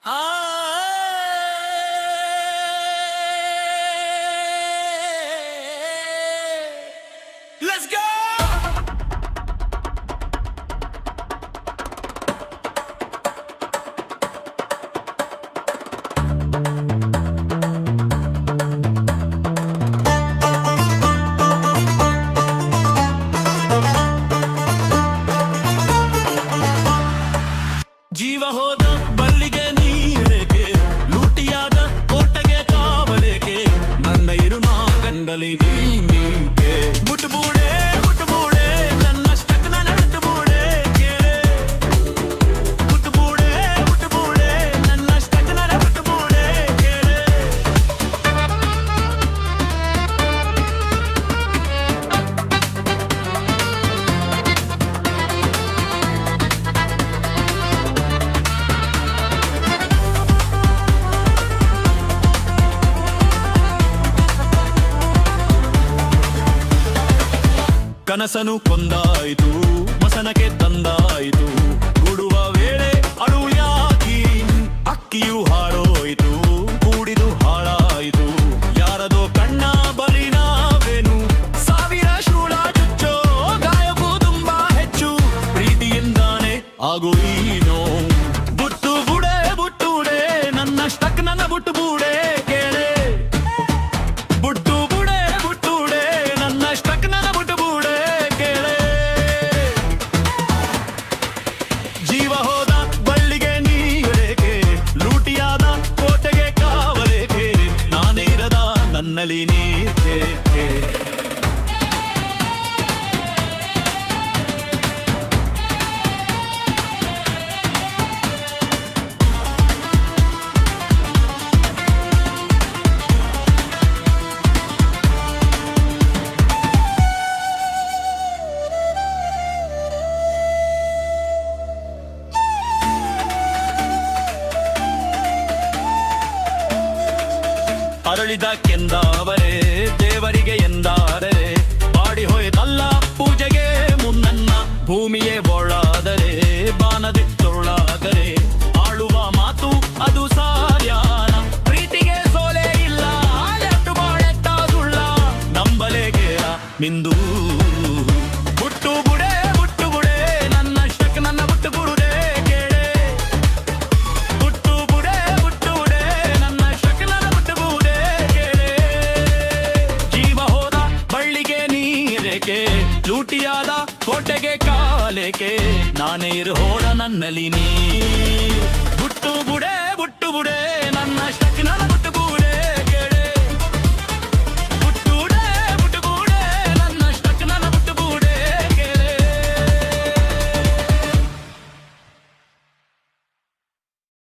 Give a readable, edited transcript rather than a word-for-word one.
Let's go! ಜೀವ ಹೋದ ಬಲ್ಲಿಗೆ ನೀರೇಕೆ, ಲೂಟಿಯಾದ ಕೋಟೆಗೆ ಕಾವಲೇಕೆ, ನನ್ನ ಇರುಣ ಗಂಡಲಿ ನೀಕೆ. ಮುಟ್ಟುಬೂಡೆ ಮುಟ್ಟುಬೂಡೆ ನನ್ನಷ್ಟಕ್ಕೆ ನನ್ನ ಮುಟ್ಟುಬೂಡೆ ಕೇಳೆ. ಮುಟ್ಟುಬೂಡೆ ಮುಟ್ಟುಬೂಡೆ ನನ್ನಷ್ಟಕ್ಕೆ ನನ್ನ ಮುಟ್ಟುಬೂಡೆ ಕೇಳೆ. ಕನಸನು ಕೊಂದಾಯಿತು, ಮಸನಕ್ಕೆ ತಂದಾಯಿತು, ಗುಡುವ ವೇಳೆ ಅಳು ಯಾಕಿ, ಅಕ್ಕಿಯು ಹಾಳೋಯ್ತು, ಕೂಡಿದು ಹಾಳಾಯಿತು, ಯಾರದೋ ಕಣ್ಣ ಬಲಿ ನಾವೇನು, ಸಾವಿರ ಶೂಳ ಚುಚ್ಚೋ ಗಾಯವು ತುಂಬಾ ಹೆಚ್ಚು, ಪ್ರೀತಿಯಿಂದಾನೆ ಆಗು ಈ ನೋವು. ಬುಟ್ಟು ಬುಡೆ ನನ್ನಷ್ಟಕ್ಕೆ ನನ್ನ ಬುಟ್ಟು ಬೂಡೆ ಕೇಳೆ. ಬುಟ್ಟು ಬುಡೆ ನನ್ನಷ್ಟಕ್ಕೆ ನನ್ನ ಬುಟ್ಟು ಬೂಡೆ ಕೇಳೆ. ಜೀವ ಹೋದ ಬಳ್ಳಿಗೆ ನೀರೇಕೆ, ಲೂಟಿಯಾದ ಕೋಟೆಗೆ ಕಾವಲೇಕೆ, ನಾನಿರದ ನನ್ನಲ್ಲಿ ನೀಕೆ. ಅರಳಿದ ಕೆಂದಾವರೆ ದೇವರಿಗೆ ಎಂದಾದರೆ, ಬಾಡಿ ಹೋಯ್ತಲ್ಲ ಪೂಜೆಗೆ ಮುನ್ನನ್ನ, ಭೂಮಿಯೇ ಬೋಳಾದರೆ ಬಾನದಿತ್ತೊಳ್ಳಾದರೆ, ಆಳುವ ಮಾತು ಅದು ಸಾರ್ಯಾನ, ಪ್ರೀತಿಗೆ ಸೋಲೆ ಇಲ್ಲ ಅಲೆಟ್ಟು ಬಾಳೆತ್ತ ಸುಳ್ಳ, ನಂಬಲೇಗೇರ ಮಿಂದು. ಬುಟ್ಟು ಬುಡೆ ನನ್ನಷ್ಟಕ್ಕೆ ನನ್ನ ಬುಟ್ಟು ಬುಡುದೆ ಕೇಳೆ. ಬುಟ್ಟು ಬುಡೆ ನನ್ನಷ್ಟಕ್ಕೆ ನನ್ನ ಬುಟ್ಟು ಬುಡೆ ಕೇಳೆ. ಜೀವ ಹೋದ ಬಳ್ಳಿಗೆ ನೀರೇಕೆ, ಲೂಟಿಯಾದ ಕೋಟೆಗೆ ಕಾಲೇಕೆ, ನಾನೇ ಇರು ಹೋದ ನನ್ನಲ್ಲಿ ನೀ.